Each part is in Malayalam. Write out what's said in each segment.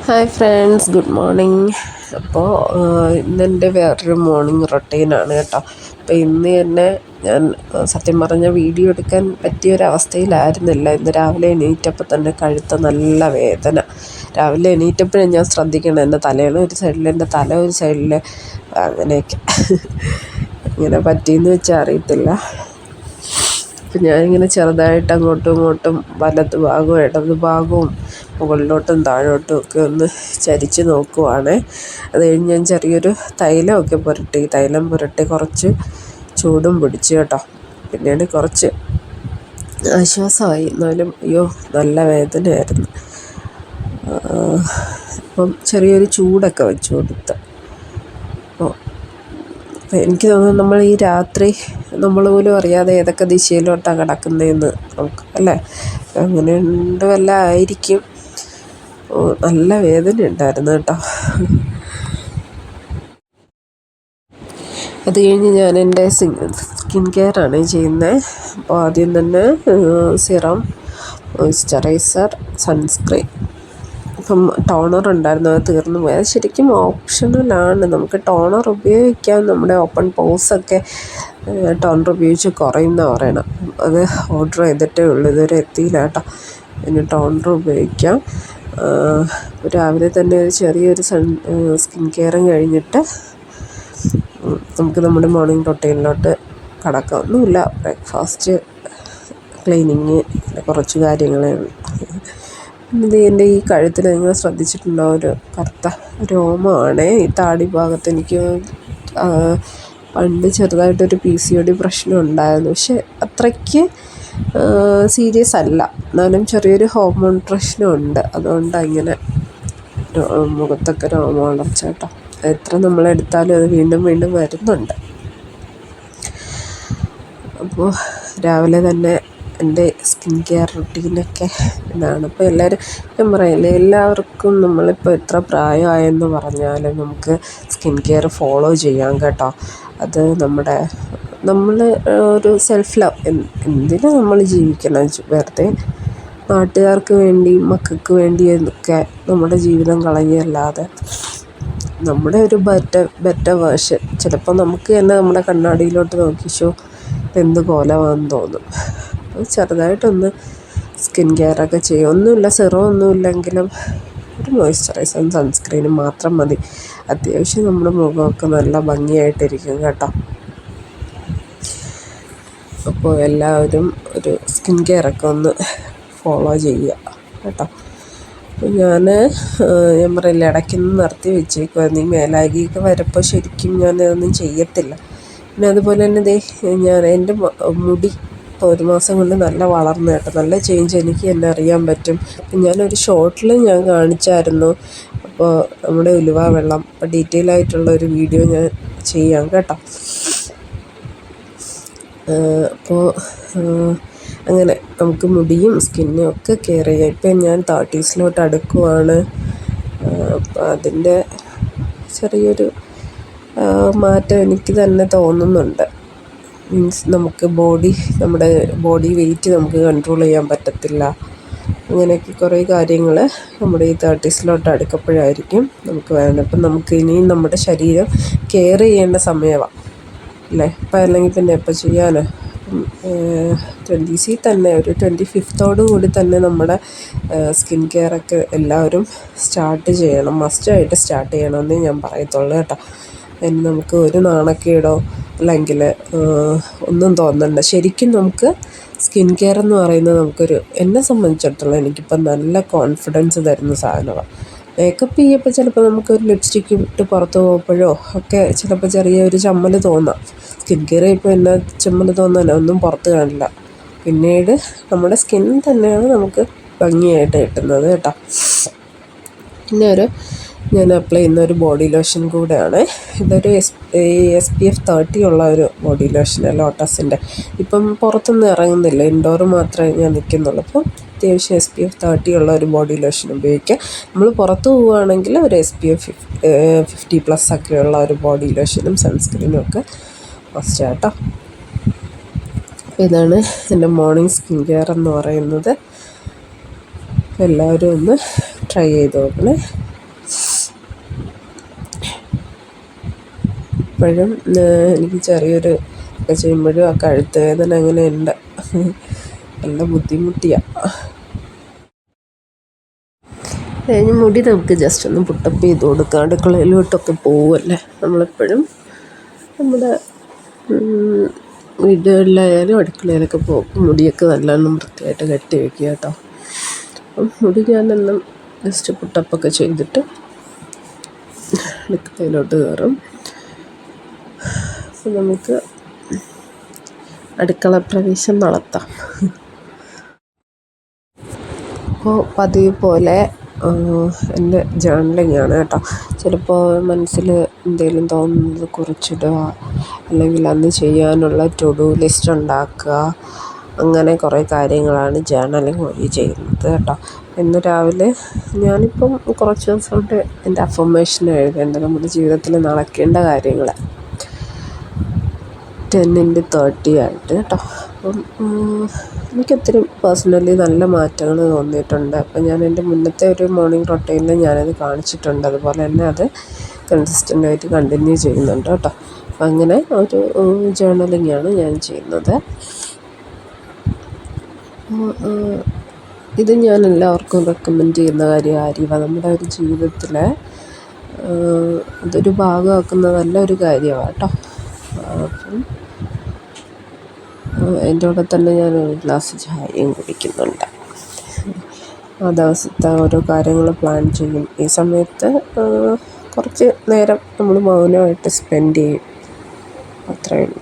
Hi friends, good morning. അപ്പോൾ ഇന്നെൻ്റെ വേറൊരു മോർണിംഗ് റൊട്ടീനാണ് കേട്ടോ. അപ്പോൾ ഇന്ന് തന്നെ ഞാൻ സത്യം പറഞ്ഞ വീഡിയോ എടുക്കാൻ പറ്റിയൊരവസ്ഥയിലായിരുന്നില്ല. ഇന്ന് രാവിലെ എണീറ്റപ്പോൾ തന്നെ കഴുത്ത് നല്ല വേദന. രാവിലെ എണീറ്റപ്പോഴും ഞാൻ ശ്രദ്ധിക്കണം, എൻ്റെ തലയാണ് ഒരു സൈഡിൽ, എൻ്റെ തല ഒരു സൈഡിൽ, അങ്ങനെയൊക്കെ ഇങ്ങനെ പറ്റിയെന്ന് വെച്ചാൽ അറിയത്തില്ല. അപ്പം ഞാനിങ്ങനെ ചെറുതായിട്ട് അങ്ങോട്ടും ഇങ്ങോട്ടും വലത് ഭാഗവും ഇടത് ഭാഗവും മുകളിലോട്ടും താഴോട്ടും ഒക്കെ ഒന്ന് ചരിച്ച് നോക്കുവാണ്. അത് കഴിഞ്ഞ് ഞാൻ ചെറിയൊരു തൈലമൊക്കെ തൈലം പുരട്ടി കുറച്ച് ചൂടും പിടിച്ചു കേട്ടോ. പിന്നീട് കുറച്ച് ആശ്വാസമായി. എന്നാലും അയ്യോ നല്ല വേദനയായിരുന്നു. അപ്പം ചെറിയൊരു ചൂടൊക്കെ വെച്ച് കൊടുത്ത്. അപ്പോൾ എനിക്ക് തോന്നുന്നു നമ്മൾ ഈ രാത്രി നമ്മൾ പോലും അറിയാതെ ഏതൊക്കെ ദിശയിലോട്ടാണ് കിടക്കുന്നതെന്ന് നമുക്ക്, അല്ലേ? അങ്ങനെ ഉണ്ട് വല്ല ആയിരിക്കും. നല്ല വേദന ഉണ്ടായിരുന്നു കേട്ടോ. അത് കഴിഞ്ഞ് ഞാൻ എൻ്റെ സ്കിൻ കെയറാണ് ചെയ്യുന്നത്. അപ്പോൾ ആദ്യം തന്നെ സിറം, മോയ്സ്ചറൈസർ, സൺസ്ക്രീൻ. ഇപ്പം ടോണർ ഉണ്ടായിരുന്നു, അത് തീർന്നു പോയി. അത് ശരിക്കും ഓപ്ഷണലാണ്. നമുക്ക് ടോണർ ഉപയോഗിക്കാം. നമ്മുടെ ഓപ്പൺ പോസൊക്കെ ടോണർ ഉപയോഗിച്ച് കുറയുന്ന പറയണം. അത് ഓർഡർ ചെയ്തിട്ടേ ഉള്ളൂ, ഇതുവരെ എത്തിയില്ല കേട്ടോ. പിന്നെ ടോണർ ഉപയോഗിക്കാം. രാവിലെ തന്നെ ഒരു ചെറിയൊരു സ്കിൻ കെയറും കഴിഞ്ഞിട്ട് നമുക്ക് നമ്മുടെ മോർണിംഗ് റൊട്ടീനിലോട്ട് കടക്കാം. ഒന്നുമില്ല, ബ്രേക്ക്ഫാസ്റ്റ്, ക്ലീനിങ്, കുറച്ച് കാര്യങ്ങളേ ഉള്ളൂ. ഇത് എൻ്റെ ഈ കഴുത്തിൽ നിങ്ങൾ ശ്രദ്ധിച്ചിട്ടുണ്ടോ, ഒരു കറുത്ത രോമമാണ് ഈ താടി ഭാഗത്ത്. എനിക്ക് പണ്ട് ചെറുതായിട്ടൊരു PCOD പ്രശ്നം ഉണ്ടായിരുന്നു, പക്ഷെ അത്രയ്ക്ക് സീരിയസ് അല്ല. എന്നാലും ചെറിയൊരു ഹോർമോൺ പ്രശ്നമുണ്ട്. അതുകൊണ്ടാണ് ഇങ്ങനെ മുഖത്തൊക്കെ രോമം വളർച്ച കേട്ടോ. എത്ര നമ്മളെടുത്താലും അത് വീണ്ടും വീണ്ടും വരുന്നുണ്ട്. അപ്പോൾ രാവിലെ തന്നെ എൻ്റെ സ്കിൻ കെയർ റുട്ടീനൊക്കെ ഇതാണ്. അപ്പോൾ എല്ലാവരും, ഞാൻ പറയില്ലേ, എല്ലാവർക്കും നമ്മളിപ്പോൾ എത്ര പ്രായമായെന്ന് പറഞ്ഞാലും നമുക്ക് സ്കിൻ കെയർ ഫോളോ ചെയ്യാം കേട്ടോ. അത് നമ്മൾ ഒരു സെൽഫ് ലവ്, എന്തിനാ നമ്മൾ ജീവിക്കണം? വെറുതെ നാട്ടുകാർക്ക് വേണ്ടി, മക്കൾക്ക് വേണ്ടി എന്നൊക്കെ നമ്മുടെ ജീവിതം കളയല്ലാതെ നമ്മുടെ ഒരു ബെറ്റർ വേർഷൻ. ചിലപ്പോൾ നമുക്ക് തന്നെ നമ്മുടെ കണ്ണാടിയിലോട്ട് നോക്കിച്ചോ എന്ത് കോലമാണെന്ന് തോന്നും. അപ്പോൾ ചെറുതായിട്ടൊന്ന് സ്കിൻ കെയറൊക്കെ ചെയ്യും. ഒന്നുമില്ല, സിറം ഒന്നുമില്ലെങ്കിലും ഒരു മോയ്സ്ചറൈസറും സൺസ്ക്രീനും മാത്രം മതി. അത്യാവശ്യം നമ്മുടെ മുഖമൊക്കെ നല്ല ഭംഗിയായിട്ടിരിക്കും കേട്ടോ. അപ്പോൾ എല്ലാവരും ഒരു സ്കിൻ കെയറൊക്കെ ഒന്ന് ഫോളോ ചെയ്യുക കേട്ടോ. അപ്പോൾ ഞാൻ പറയില്ല, ഇടയ്ക്കൊന്ന് നിർത്തി വെച്ചേക്കുമായിരുന്നു. ഈ മേലാകിയൊക്കെ വരപ്പോൾ ശരിക്കും ഞാനതൊന്നും ചെയ്യത്തില്ല. പിന്നെ അതുപോലെ തന്നെ ഞാൻ എൻ്റെ മുടി ഇപ്പോൾ 1 മാസം കൊണ്ട് നല്ല വളർന്നു കേട്ടോ. നല്ല ചേഞ്ച് എനിക്ക് തന്നെ അറിയാൻ പറ്റും. ഞാനൊരു ഷോർട്ടിൽ ഞാൻ കാണിച്ചായിരുന്നു. അപ്പോൾ നമ്മുടെ ഉലുവ വെള്ളം, അപ്പോൾ ഡീറ്റെയിൽ ആയിട്ടുള്ളൊരു വീഡിയോ ഞാൻ ചെയ്യാം കേട്ടോ. അപ്പോൾ അങ്ങനെ നമുക്ക് മുടിയും സ്കിന്നും ഒക്കെ കെയർ ചെയ്യാം. ഇപ്പം ഞാൻ 30s അടുക്കുവാണ്. അപ്പം അതിൻ്റെ ചെറിയൊരു മാറ്റം എനിക്ക് തന്നെ തോന്നുന്നുണ്ട്. മീൻസ് നമുക്ക് നമ്മുടെ ബോഡി വെയിറ്റ് നമുക്ക് കൺട്രോൾ ചെയ്യാൻ പറ്റത്തില്ല. അങ്ങനെയൊക്കെ കുറേ കാര്യങ്ങൾ നമ്മുടെ ഈ 30s അടുക്കപ്പോഴായിരിക്കും നമുക്ക് വേണ്ടത്. അപ്പം നമുക്ക് ഇനിയും നമ്മുടെ ശരീരം കെയർ ചെയ്യേണ്ട സമയമാണ്, അല്ലേ? ഇപ്പം അല്ലെങ്കിൽ പിന്നെ എപ്പോൾ ചെയ്യാനോ. 20s തന്നെ ഒരു 25th കൂടി തന്നെ നമ്മുടെ സ്കിൻ കെയറൊക്കെ എല്ലാവരും സ്റ്റാർട്ട് ചെയ്യണം. മസ്റ്റായിട്ട് സ്റ്റാർട്ട് ചെയ്യണമെന്നേ ഞാൻ പറയത്തുള്ളൂ കേട്ടോ. അതിന് നമുക്ക് ഒരു നാണക്കേടോ അല്ലെങ്കിൽ ഒന്നും തോന്നണ്ട. ശരിക്കും നമുക്ക് സ്കിൻ കെയർ എന്ന് പറയുന്നത് എന്നെ സംബന്ധിച്ചിടത്തോളം എനിക്കിപ്പം നല്ല കോൺഫിഡൻസ് തരുന്ന സാധനമാണ്. മേക്കപ്പ് ചെയ്യുമ്പോൾ ചിലപ്പോൾ നമുക്കൊരു ലിപ്സ്റ്റിക്ക് ഇട്ട് പുറത്ത് പോകുമ്പോഴോ ഒക്കെ ചിലപ്പോൾ ചെറിയൊരു ചമ്മൽ തോന്നാം. സ്കിൻ കെയർ ഇപ്പോൾ എന്നാ ചമ്മൽ തോന്നാനോ ഒന്നും പുറത്ത് കാണില്ല. പിന്നീട് നമ്മുടെ സ്കിൻ തന്നെയാണ് നമുക്ക് ഭംഗിയായിട്ട് കിട്ടുന്നത് കേട്ടോ. പിന്നെ ഞാൻ അപ്ലൈ ചെയ്യുന്ന ഒരു ബോഡി ലോഷൻ കൂടെയാണ്. ഇതൊരു SPF 30 ഉള്ള ഒരു ബോഡി ലോഷൻ, ലോട്ടസിൻ്റെ. ഇപ്പം പുറത്തൊന്നും ഇറങ്ങുന്നില്ല, ഇൻഡോർ മാത്രമേ ഞാൻ നിൽക്കുന്നുള്ളൂ. അപ്പം അത്യാവശ്യം SPF 30 ഉള്ള ഒരു ബോഡി ലോഷൻ ഉപയോഗിക്കുക. നമ്മൾ പുറത്ത് പോവുകയാണെങ്കിൽ ഒരു SPF 50+ ഒക്കെ ഉള്ള ഒരു ബോഡി ലോഷനും സൺസ്ക്രീനും ഒക്കെ മസ്റ്റ് കേട്ടോ. അപ്പോൾ ഇതാണ് എൻ്റെ മോർണിംഗ് സ്കിൻ കെയർ എന്ന് പറയുന്നത്. എല്ലാവരും ഒന്ന് ട്രൈ ചെയ്ത് നോക്കണേ. ഇപ്പോഴും എനിക്ക് ചെറിയൊരു ഒക്കെ ചെയ്യുമ്പോഴും ആ കഴുത്ത് വേദന അങ്ങനെ ഉണ്ട്. നല്ല ബുദ്ധിമുട്ടിയാണ്. കഴിഞ്ഞ് മുടി നമുക്ക് ജസ്റ്റ് ഒന്ന് പുട്ടപ്പ് ചെയ്ത് കൊടുക്കാം. അടുക്കളയിലോട്ടൊക്കെ പോവുമല്ലേ നമ്മളെപ്പോഴും. നമ്മുടെ വീടുകളിലായാലും അടുക്കളയിലൊക്കെ പോകും മുടിയൊക്കെ നല്ലോണം വൃത്തിയായിട്ട് കെട്ടി വയ്ക്കുക കേട്ടോ. അപ്പം മുടി ഞാനെന്നും ജസ്റ്റ് പുട്ടപ്പൊക്കെ ചെയ്തിട്ട് അടുക്കളയിലോട്ട് കയറും. അപ്പം നമുക്ക് അടുക്കള പ്രവേശം നടത്താം. അപ്പോൾ പതിവ് പോലെ എൻ്റെ ജേർണലിംഗ് ആണ് കേട്ടോ. ചിലപ്പോൾ മനസ്സിൽ എന്തെങ്കിലും തോന്നുന്നത് കുറിച്ചിടുക, അല്ലെങ്കിൽ അന്ന് ചെയ്യാനുള്ള ടു ഡു ലിസ്റ്റ് ഉണ്ടാക്കുക, അങ്ങനെ കുറേ കാര്യങ്ങളാണ് ജേർണലിംഗ് വഴി ചെയ്യുന്നത് കേട്ടോ. ഇന്ന് രാവിലെ ഞാനിപ്പം കുറച്ച് ദിവസം കൊണ്ട് എൻ്റെ അഫർമേഷൻ എഴുതേണ്ടത് നമ്മുടെ ജീവിതത്തിൽ നടക്കേണ്ട കാര്യങ്ങൾ 10x30 ആയിട്ട് കേട്ടോ. അപ്പം എനിക്കൊത്തിരി പേഴ്സണലി നല്ല മാറ്റങ്ങൾ തോന്നിയിട്ടുണ്ട്. അപ്പം ഞാൻ എൻ്റെ മുന്നത്തെ ഒരു മോർണിംഗ് റൊട്ടീനിൽ ഞാനത് കാണിച്ചിട്ടുണ്ട്. അതുപോലെ തന്നെ അത് കൺസിസ്റ്റൻ്റായിട്ട് കണ്ടിന്യൂ ചെയ്യുന്നുണ്ട് കേട്ടോ. അപ്പം അങ്ങനെ ഒരു ജേർണലിംഗാണ് ഞാൻ ചെയ്യുന്നത്. ഇത് ഞാൻ എല്ലാവർക്കും റെക്കമെൻഡ് ചെയ്യുന്ന കാര്യമാണ്. നമ്മുടെ ഒരു ജീവിതത്തിൽ ഇതൊരു ഭാഗമാക്കുന്ന നല്ലൊരു കാര്യമാണ് കേട്ടോ. അപ്പം എൻ്റെ കൂടെ തന്നെ ഞാനൊരു ഗ്ലാസ് ചായയും കുടിക്കുന്നുണ്ട്. ആ ദിവസത്തെ ഓരോ കാര്യങ്ങൾ പ്ലാൻ ചെയ്യും. ഈ സമയത്ത് കുറച്ച് നേരം നമ്മൾ മൗനമായിട്ട് സ്പെൻഡ് ചെയ്യും. അത്രയേ ഉള്ളൂ.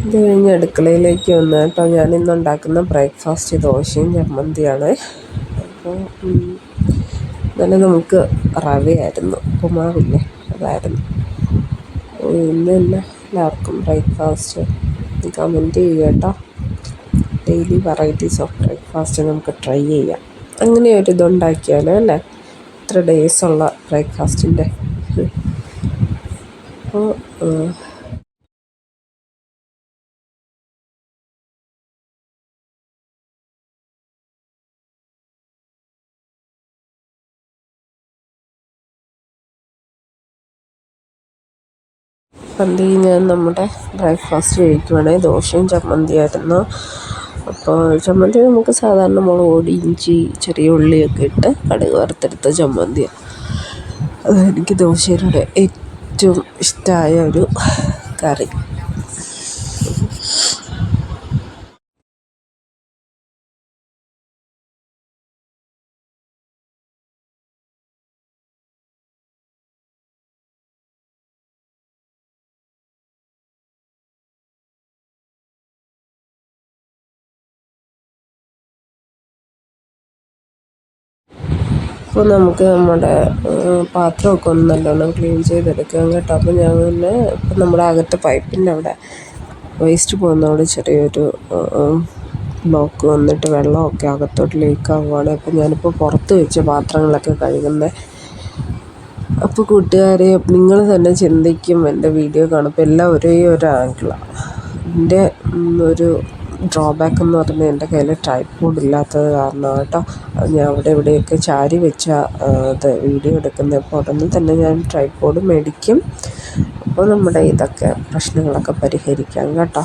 ഇത് കഴിഞ്ഞ് അടുക്കളയിലേക്ക് വന്ന് കേട്ടോ. ഞാനിന്ന് ഉണ്ടാക്കുന്ന ബ്രേക്ക്ഫാസ്റ്റ് ദോശയും ചമ്മന്തിയാണ്. അപ്പോൾ ഇന്നലെ നമുക്ക് റവയായിരുന്നു, ഉപ്പുമാവില്ലേ, അതായിരുന്നു. ഇന്ന് തന്നെ എല്ലാവർക്കും ബ്രേക്ക്ഫാസ്റ്റ് കമൻറ്റ് ചെയ്യുക കേട്ടോ. ഡെയിലി വെറൈറ്റീസ് ഓഫ് ബ്രേക്ക്ഫാസ്റ്റ് നമുക്ക് ട്രൈ ചെയ്യാം. അങ്ങനെ ഒരു ഇതുണ്ടാക്കിയാലോ അല്ലേ, ഇത്ര ഡേയ്സുള്ള ബ്രേക്ക്ഫാസ്റ്റിൻ്റെ. അപ്പോൾ ഞാൻ നമ്മുടെ ബ്രേക്ക്ഫാസ്റ്റ് കഴിക്കുവാണെങ്കിൽ ദോശയും ചമ്മന്തിയായിരുന്നു. അപ്പോൾ ചമ്മന്തി നമുക്ക് സാധാരണ മുളക് പൊടി, ഇഞ്ചി, ചെറിയ ഉള്ളിയൊക്കെ ഇട്ട് കടുക് വറുത്തെടുത്ത ചമ്മന്തിയാണ്. അതെനിക്ക് ദോശയിലൂടെ ഏറ്റവും ഇഷ്ടമായ ഒരു കറി. അപ്പോൾ നമുക്ക് നമ്മുടെ പാത്രമൊക്കെ ഒന്ന് നല്ലോണം ക്ലീൻ ചെയ്തെടുക്കാം കേട്ടോ. അപ്പോൾ ഞാൻ പിന്നെ ഇപ്പം നമ്മുടെ അകത്ത് പൈപ്പിൻ്റെ അവിടെ വേസ്റ്റ് പോകുന്നതോടെ ചെറിയൊരു ബ്ലോക്ക് വന്നിട്ട് വെള്ളമൊക്കെ അകത്തോട്ട് ലീക്കാവുകയാണ്. അപ്പം ഞാനിപ്പോൾ പുറത്ത് വെച്ച് പാത്രങ്ങളൊക്കെ കഴുകുന്നത്. അപ്പോൾ കൂട്ടുകാരെ, നിങ്ങൾ തന്നെ ചിന്തിക്കും എൻ്റെ വീഡിയോ കാണുമ്പോൾ എല്ലാം ഒരേ ഒരു ആംഗിളാണ്. എൻ്റെ ഒരു ഡ്രോബാക്ക് എന്ന് പറഞ്ഞാൽ എൻ്റെ കയ്യിൽ ട്രൈപോഡ് ഇല്ലാത്തത് കാരണമാണ് കേട്ടോ. അത് ഞാൻ അവിടെ ഇവിടെയൊക്കെ ചാരി വെച്ച അത് വീഡിയോ എടുക്കുന്നത്. അപ്പോൾ ഉടനെ തന്നെ ഞാൻ ട്രൈപോഡ് മേടിക്കും. അപ്പോൾ നമ്മുടെ ഇതൊക്കെ പ്രശ്നങ്ങളൊക്കെ പരിഹരിക്കാം കേട്ടോ.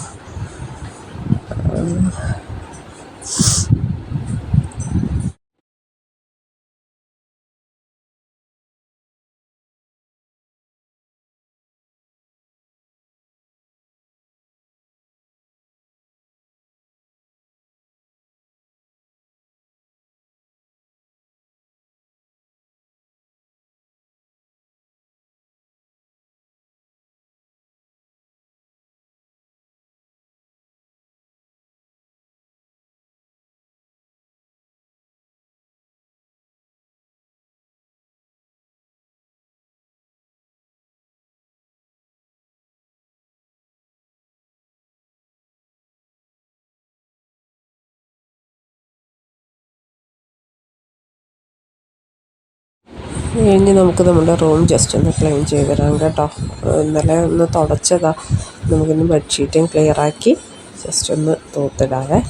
ഇനി നമുക്ക് നമ്മുടെ റൂം ജസ്റ്റ് ഒന്ന് ക്ലീൻ ചെയ്ത് തരാം കേട്ടോ. ഇന്നലെ ഒന്ന് തുടച്ചതാ, നമുക്കിന്ന് ബെഡ്ഷീറ്റും ക്ലിയറാക്കി ജസ്റ്റ് ഒന്ന് തൂത്തിടാവേ.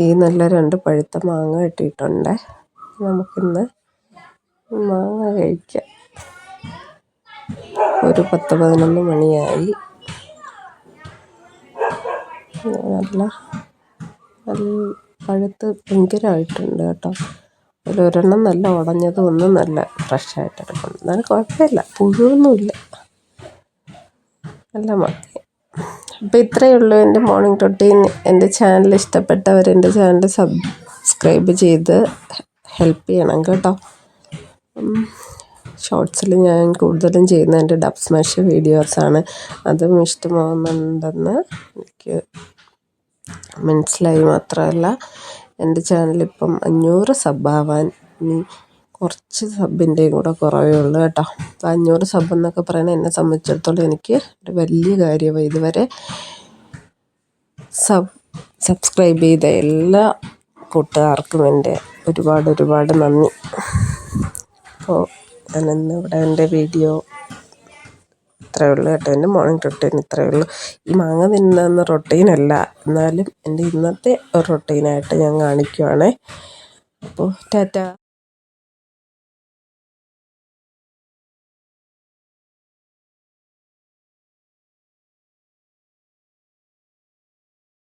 ഈ നല്ല 2 പഴുത്ത മാങ്ങ കിട്ടിയിട്ടുണ്ട്. നമുക്കിന്ന് മാങ്ങ കഴിക്കാം. ഒരു 10-11 മണിയായി. നല്ല പഴുത്ത് ഭയങ്കരമായിട്ടുണ്ട് കേട്ടോ. അതിലൊരെണ്ണം നല്ല ഉടഞ്ഞതും ഒന്നും നല്ല ഫ്രഷായിട്ട് എടുക്കണം. എന്നാലും കുഴപ്പമില്ല, പുഴുവൊന്നുമില്ല, നല്ല മതി. അപ്പോൾ ഇത്രയേ ഉള്ളൂ എൻ്റെ മോർണിംഗ് റൊട്ടീൻ. എൻ്റെ ചാനൽ ഇഷ്ടപ്പെട്ടവർ എൻ്റെ ചാനൽ സബ്സ്ക്രൈബ് ചെയ്ത് ഹെൽപ്പ് ചെയ്യണം കേട്ടോ. ഷോർട്സിൽ ഞാൻ കൂടുതലും ചെയ്യുന്ന എൻ്റെ ഡബ് സ്മാഷ് വീഡിയോസാണ്. അതും ഇഷ്ടമാകുന്നുണ്ടെന്ന് എനിക്ക് മനസ്സിലായി. മാത്രമല്ല എൻ്റെ ചാനലിപ്പം 500 സബ്ബാവാൻ ഇനി കുറച്ച് സബിൻ്റെയും കൂടെ കുറവേ ഉള്ളൂ കേട്ടോ. 500 സബ് എന്നൊക്കെ പറയുന്നത് എന്നെ സംബന്ധിച്ചിടത്തോളം എനിക്ക് ഒരു വലിയ കാര്യമാണ്. ഇതുവരെ സബ്സ്ക്രൈബ് ചെയ്ത എല്ലാ കൂട്ടുകാർക്കും എൻ്റെ ഒരുപാട് നന്ദി. അപ്പോൾ ഞാനിന്ന് ഇവിടെ എൻ്റെ വീഡിയോ ഇത്രയേ ഉള്ളൂ കേട്ടോ. എൻ്റെ മോർണിംഗ് റൊട്ടീൻ ഇത്രയേ ഉള്ളൂ. ഈ മാങ്ങ തിന്നുന്ന റൊട്ടീനല്ല, എന്നാലും എൻ്റെ ഇന്നത്തെ ഒരു റൊട്ടീനായിട്ട് ഞാൻ കാണിക്കുവാണേ. അപ്പോൾ ടാറ്റാ.